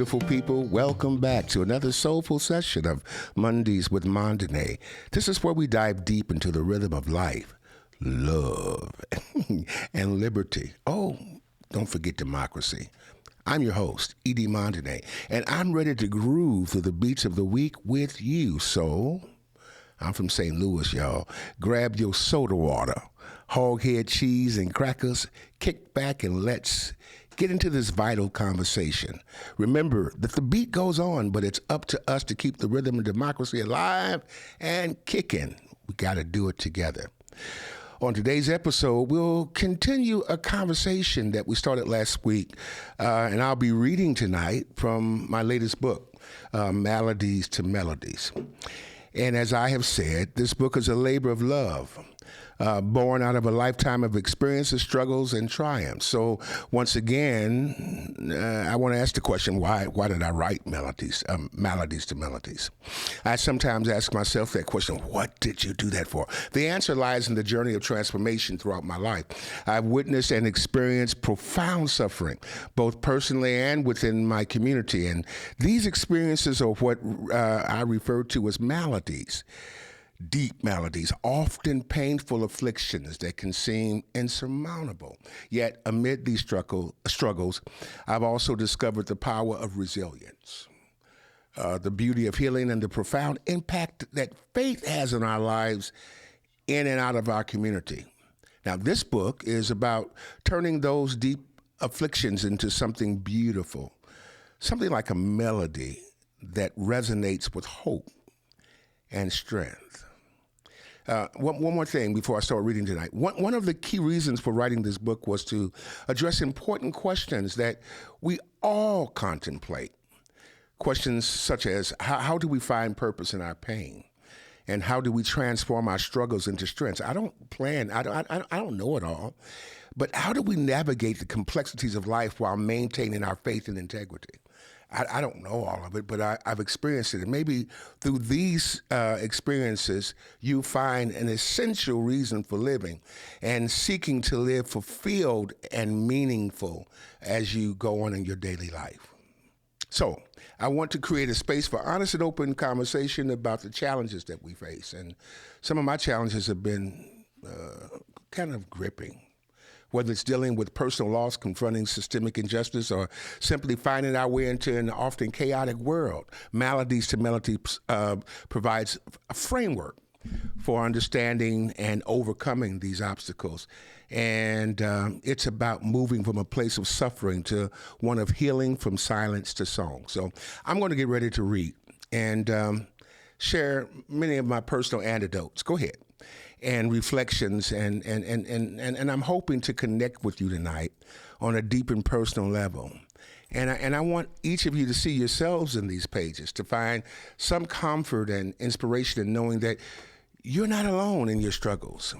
beautiful people. Welcome back to another soulful session of Mondays with Mondainé. This is where we dive deep into the rhythm of life, love, and liberty. Oh, don't forget democracy. I'm your host, E.D. Mondainé, and I'm ready to groove through the beats of the week with you. So, I'm from St. Louis, y'all. Grab your soda water, hog-head cheese, and crackers. Kick back and let's get into this vital conversation. Remember that the beat goes on, but it's up to us to keep the rhythm of democracy alive and kicking. We got to do it together. On today's episode, we'll continue a conversation that we started last week, and I'll be reading tonight from my latest book, Maladies to Melodies. And as I have said, this book is a labor of love, born out of a lifetime of experiences, struggles, and triumphs. So once again, I want to ask the question, why did I write Maladies to Melodies? I sometimes ask myself that question, what did you do that for? The answer lies in the journey of transformation throughout my life. I've witnessed and experienced profound suffering, both personally and within my community. And these experiences are what I refer to as maladies. Deep maladies, often painful afflictions that can seem insurmountable. Yet, amid these struggles, I've also discovered the power of resilience, the beauty of healing, and the profound impact that faith has in our lives in and out of our community. Now, this book is about turning those deep afflictions into something beautiful, something like a melody that resonates with hope and strength. One more thing before I start reading tonight. One of the key reasons for writing this book was to address important questions that we all contemplate. Questions such as, how do we find purpose in our pain? And how do we transform our struggles into strengths? I don't know it all, but how do we navigate the complexities of life while maintaining our faith and integrity? I don't know all of it, but I've experienced it. And maybe through these experiences, you find an essential reason for living and seeking to live fulfilled and meaningful as you go on in your daily life. So I want to create a space for honest and open conversation about the challenges that we face. And some of my challenges have been kind of gripping. Whether it's dealing with personal loss, confronting systemic injustice, or simply finding our way into an often chaotic world, Maladies to Melodies provides a framework for understanding and overcoming these obstacles. And it's about moving from a place of suffering to one of healing, from silence to song. So I'm going to get ready to read and share many of my personal anecdotes. Go ahead. And reflections, and I'm hoping to connect with you tonight on a deep and personal level. And I want each of you to see yourselves in these pages, to find some comfort and inspiration in knowing that you're not alone in your struggles.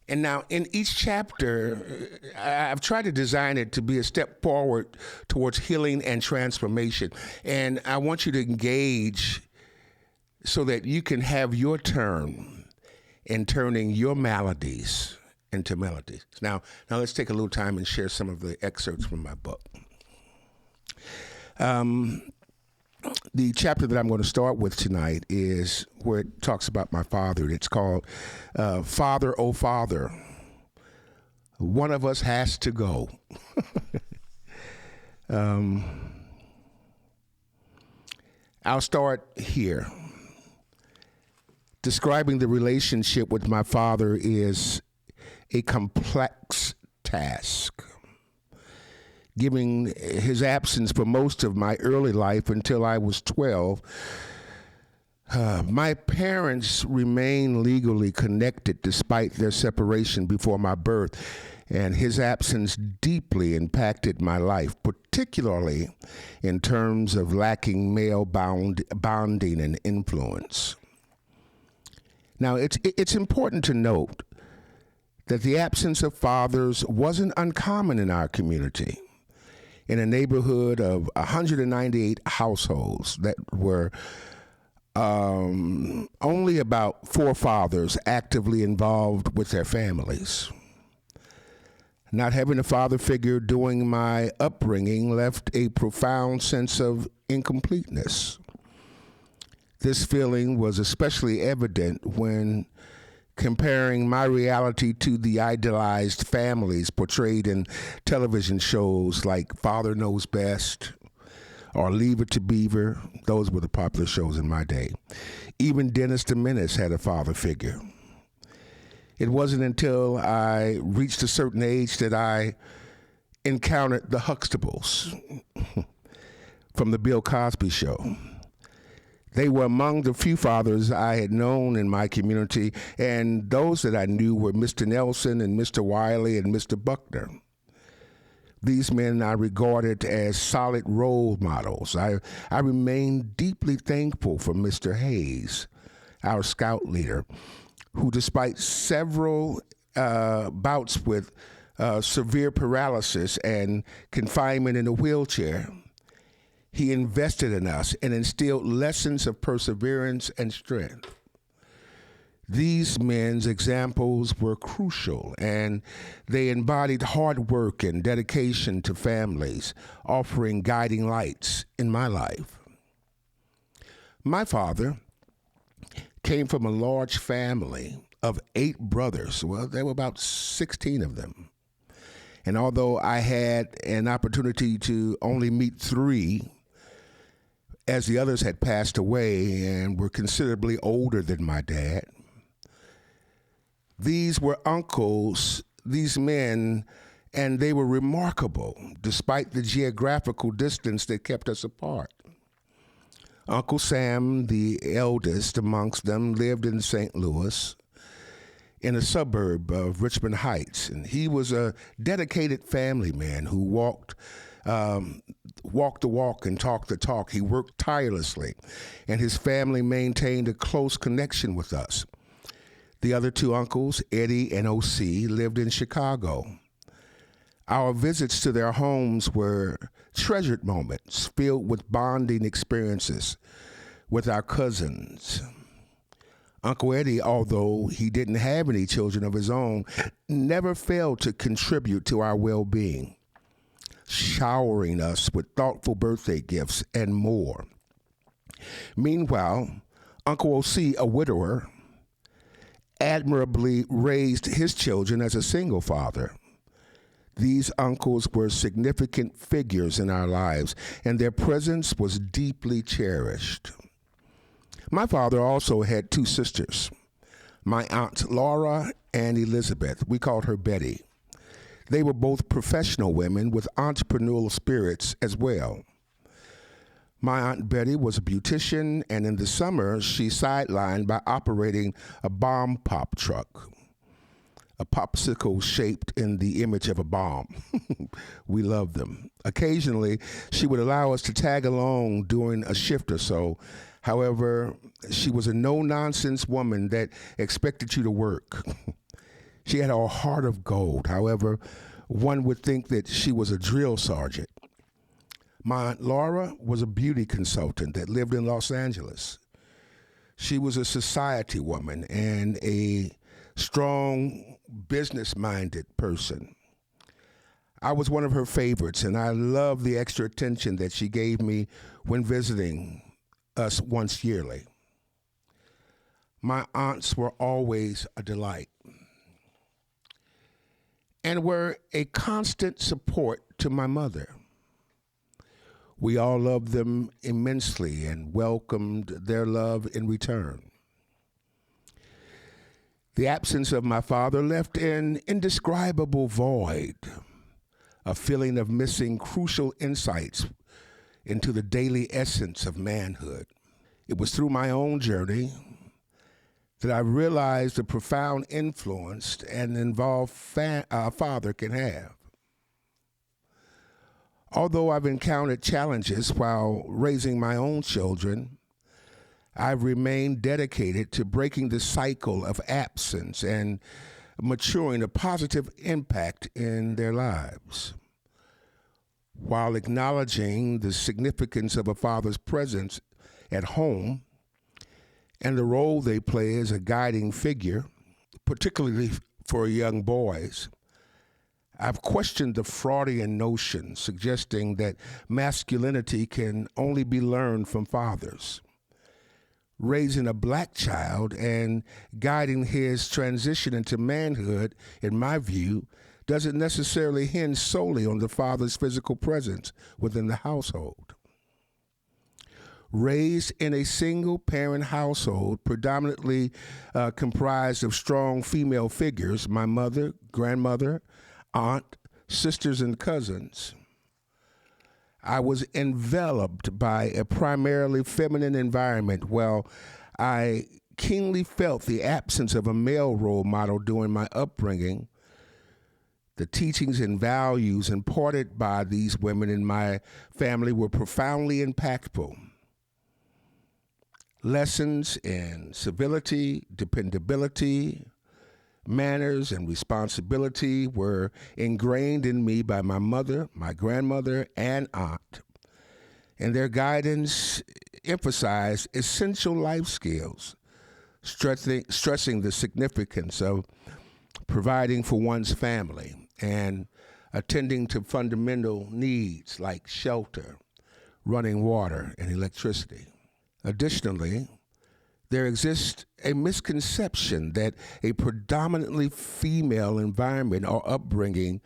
And now in each chapter, I've tried to design it to be a step forward towards healing and transformation. And I want you to engage so that you can have your turn in turning your maladies into melodies. Now let's take a little time and share some of the excerpts from my book. The chapter that I'm going to start with tonight is where it talks about my father. It's called Father, Oh Father, One of Us Has to Go. I'll start here. Describing the relationship with my father is a complex task. Given his absence for most of my early life until I was 12, my parents remained legally connected despite their separation before my birth, and his absence deeply impacted my life, particularly in terms of lacking male bonding and influence. Now, it's important to note that the absence of fathers wasn't uncommon in our community. In a neighborhood of 198 households that were only about 4 fathers actively involved with their families. Not having a father figure during my upbringing left a profound sense of incompleteness. This feeling was especially evident when comparing my reality to the idealized families portrayed in television shows like Father Knows Best or Leave It to Beaver. Those were the popular shows in my day. Even Dennis the Menace had a father figure. It wasn't until I reached a certain age that I encountered the Huxtables from the Bill Cosby Show. They were among the few fathers I had known in my community, and those that I knew were Mr. Nelson and Mr. Wiley and Mr. Buckner. These men I regarded as solid role models. I remain deeply thankful for Mr. Hayes, our scout leader, who despite several bouts with severe paralysis and confinement in a wheelchair, he invested in us and instilled lessons of perseverance and strength. These men's examples were crucial, and they embodied hard work and dedication to families, offering guiding lights in my life. My father came from a large family of 8 brothers. Well, there were about 16 of them. And although I had an opportunity to only meet 3, as the others had passed away and were considerably older than my dad, these were uncles, these men, and they were remarkable despite the geographical distance that kept us apart. Uncle Sam, the eldest amongst them, lived in St. Louis in a suburb of Richmond Heights, and he was a dedicated family man who walked the walk and talked the talk. He worked tirelessly, and his family maintained a close connection with us. The other 2 uncles, Eddie and O.C., lived in Chicago. Our visits to their homes were treasured moments filled with bonding experiences with our cousins. Uncle Eddie, although he didn't have any children of his own, never failed to contribute to our well-being, showering us with thoughtful birthday gifts and more. Meanwhile, Uncle O.C., a widower, admirably raised his children as a single father. These uncles were significant figures in our lives, and their presence was deeply cherished. My father also had 2 sisters, my Aunt Laura and Elizabeth. We called her Betty. They were both professional women with entrepreneurial spirits as well. My Aunt Betty was a beautician, and in the summer, she sidelined by operating a bomb pop truck, a popsicle shaped in the image of a bomb. We loved them. Occasionally, she would allow us to tag along during a shift or so. However, she was a no-nonsense woman that expected you to work. She had a heart of gold. However, one would think that she was a drill sergeant. My Aunt Laura was a beauty consultant that lived in Los Angeles. She was a society woman and a strong, business-minded person. I was one of her favorites, and I loved the extra attention that she gave me when visiting us once yearly. My aunts were always a delight and were a constant support to my mother. We all loved them immensely and welcomed their love in return. The absence of my father left an indescribable void, a feeling of missing crucial insights into the daily essence of manhood. It was through my own journey that I realized the profound influence an involved father can have. Although I've encountered challenges while raising my own children, I've remained dedicated to breaking the cycle of absence and maturing a positive impact in their lives. While acknowledging the significance of a father's presence at home and the role they play as a guiding figure, particularly for young boys, I've questioned the Freudian notion suggesting that masculinity can only be learned from fathers. Raising a black child and guiding his transition into manhood, in my view, doesn't necessarily hinge solely on the father's physical presence within the household. Raised in a single parent household, predominantly comprised of strong female figures, my mother, grandmother, aunt, sisters, and cousins, I was enveloped by a primarily feminine environment. While I keenly felt the absence of a male role model during my upbringing, the teachings and values imparted by these women in my family were profoundly impactful. Lessons in civility, dependability, manners, and responsibility were ingrained in me by my mother, my grandmother, and aunt. And their guidance emphasized essential life skills, stressing the significance of providing for one's family and attending to fundamental needs like shelter, running water, and electricity. Additionally, there exists a misconception that a predominantly female environment or upbringing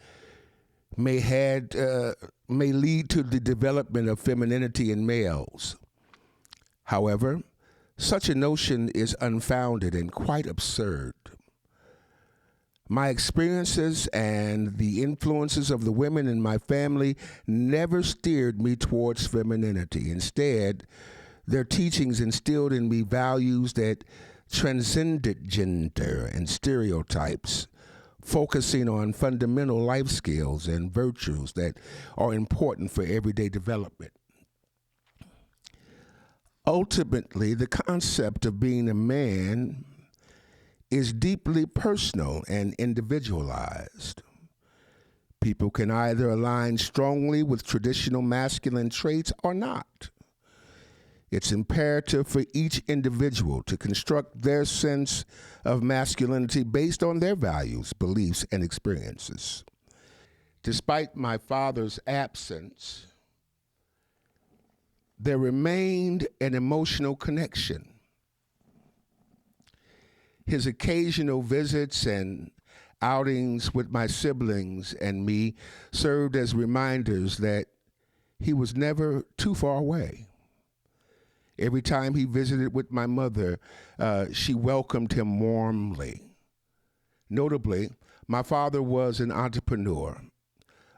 may lead to the development of femininity in males. However, such a notion is unfounded and quite absurd. My experiences and the influences of the women in my family never steered me towards femininity. Instead, their teachings instilled in me values that transcended gender and stereotypes, focusing on fundamental life skills and virtues that are important for everyday development. Ultimately, the concept of being a man is deeply personal and individualized. People can either align strongly with traditional masculine traits or not. It's imperative for each individual to construct their sense of masculinity based on their values, beliefs, and experiences. Despite my father's absence, there remained an emotional connection. His occasional visits and outings with my siblings and me served as reminders that he was never too far away. Every time he visited with my mother, she welcomed him warmly. Notably, my father was an entrepreneur,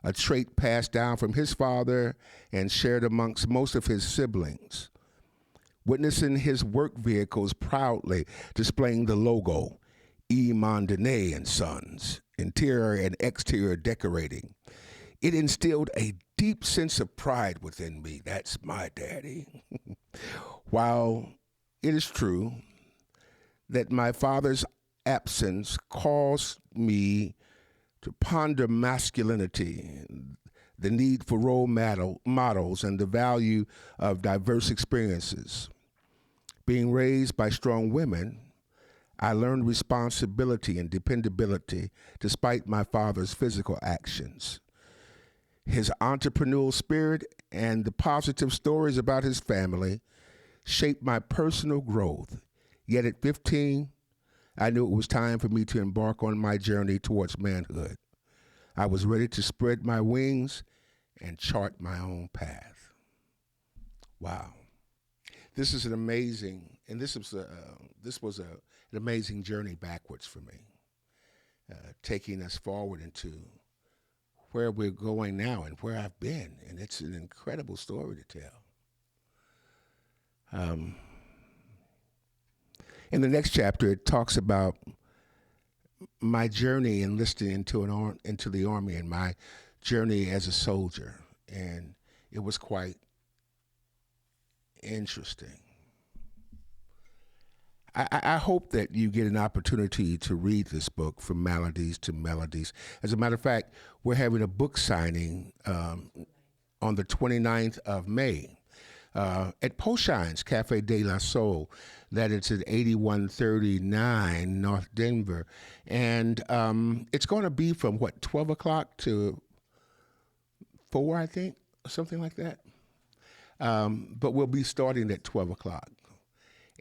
a trait passed down from his father and shared amongst most of his siblings. Witnessing his work vehicles proudly displaying the logo, Mondainé and Sons, interior and exterior decorating, it instilled a deep sense of pride within me. That's my daddy. While it is true that my father's absence caused me to ponder masculinity, the need for role models, and the value of diverse experiences, being raised by strong women, I learned responsibility and dependability despite my father's physical actions. His entrepreneurial spirit and the positive stories about his family shaped my personal growth. Yet at 15, I knew it was time for me to embark on my journey towards manhood. I was ready to spread my wings and chart my own path. Wow. This is an amazing, and this was an amazing journey backwards for me, taking us forward into where we're going now and where I've been, and it's an incredible story to tell. In the next chapter, it talks about my journey enlisting into the Army and my journey as a soldier, and it was quite interesting. I hope that you get an opportunity to read this book, From Maladies to Melodies. As a matter of fact, we're having a book signing on the 29th of May. at Poshines Cafe de la Soul. That it's at 8139 North Denver. And it's going to be from, 12 o'clock to 4, I think, or something like that. But we'll be starting at 12 o'clock,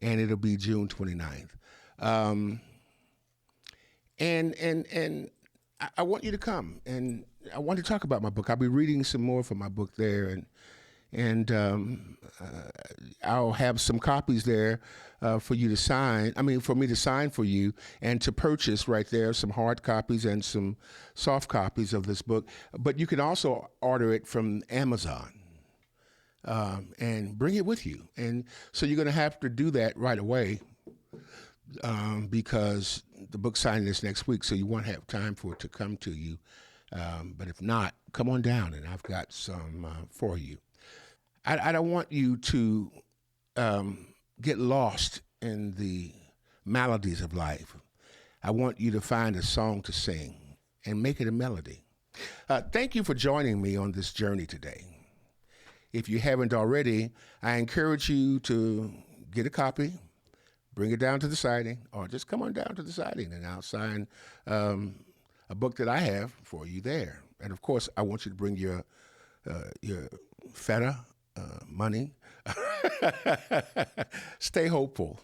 and it'll be June 29th. And I want you to come, and I want to talk about my book. I'll be reading some more from my book there, and I'll have some copies there for you to sign. For me to sign for you and to purchase right there, some hard copies and some soft copies of this book. But you can also order it from Amazon and bring it with you. And so you're going to have to do that right away because the book signing is next week, so you won't have time for it to come to you. But if not, come on down, and I've got some for you. I don't want you to get lost in the maladies of life. I want you to find a song to sing and make it a melody. Thank you for joining me on this journey today. If you haven't already, I encourage you to get a copy, bring it down to the signing, or just come on down to the signing, and I'll sign a book that I have for you there. And of course, I want you to bring your feta, money. Stay hopeful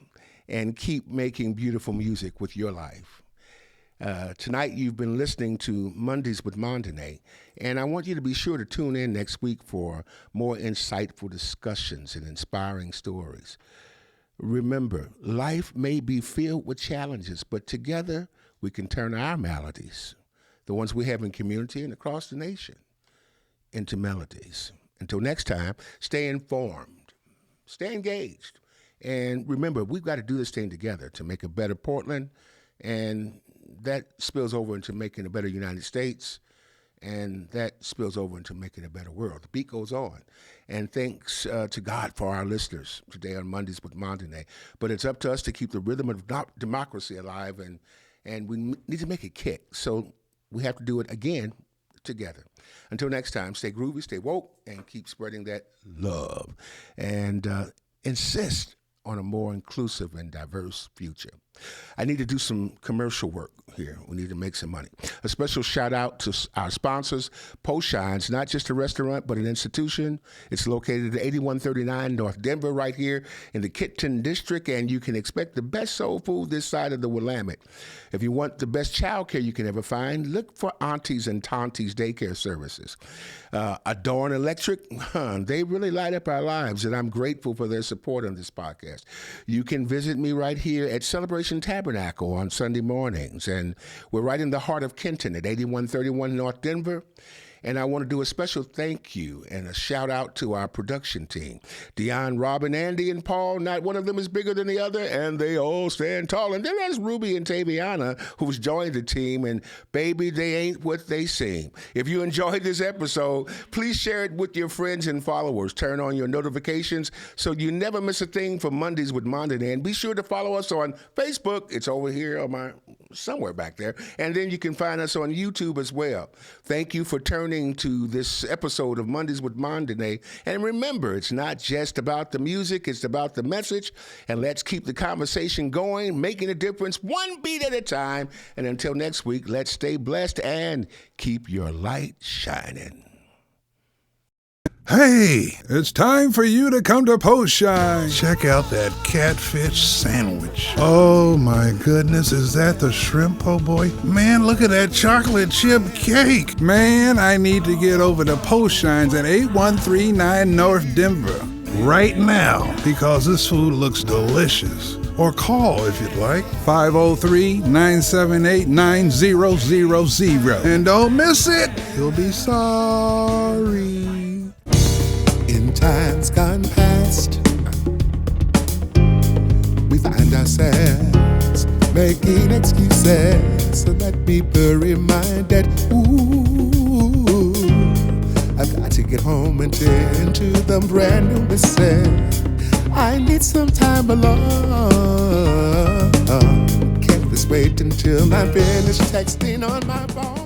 and keep making beautiful music with your life. Tonight you've been listening to Mondays with Mondainé, and I want you to be sure to tune in next week for more insightful discussions and inspiring stories. Remember, life may be filled with challenges, but together we can turn our maladies, the ones we have in community and across the nation, into melodies. Until next time, stay informed, stay engaged, and remember, we've got to do this thing together to make a better Portland, and that spills over into making a better United States, and that spills over into making a better world. The beat goes on. And thanks to God for our listeners today on Mondays with Mondainé. But it's up to us to keep the rhythm of democracy alive, and we need to make it kick. So we have to do it again together. Until next time, stay groovy, stay woke, and keep spreading that love. And insist on a more inclusive and diverse future. I need to do some commercial work here. We need to make some money. A special shout out to our sponsors, Poshines, not just a restaurant, but an institution. It's located at 8139 North Denver, right here in the Kitton District, and you can expect the best soul food this side of the Willamette. If you want the best child care you can ever find, look for Aunties and Tonties Daycare Services. Adorn Electric, they really light up our lives, and I'm grateful for their support on this podcast. You can visit me right here at Celebration Tabernacle on Sunday mornings, and we're right in the heart of Kenton at 8131 North Denver. And I want to do a special thank you and a shout out to our production team. Dion, Robin, Andy, and Paul. Not one of them is bigger than the other, and they all stand tall. And then there's Ruby and Taviana, who's joined the team, and baby, they ain't what they seem. If you enjoyed this episode, please share it with your friends and followers. Turn on your notifications so you never miss a thing from Mondays with Mondainé. And be sure to follow us on Facebook. It's over here on somewhere back there. And then you can find us on YouTube as well. Thank you for turning to this episode of Mondays with Mondainé. And remember, it's not just about the music, it's about the message. And let's keep the conversation going, making a difference one beat at a time. And until next week, let's stay blessed and keep your light shining. Hey, it's time for you to come to Poshine. Check out that catfish sandwich. Oh my goodness, is that the shrimp po' boy? Man, look at that chocolate chip cake. Man, I need to get over to Poshines at 8139 North Denver right now because this food looks delicious. Or call if you'd like, 503-978-9000. And don't miss it, you'll be sorry. In times gone past, we find ourselves making excuses so that people remind that, ooh, I've got to get home and tend to the brand new missus. I need some time alone. Can't just wait until I finish texting on my phone.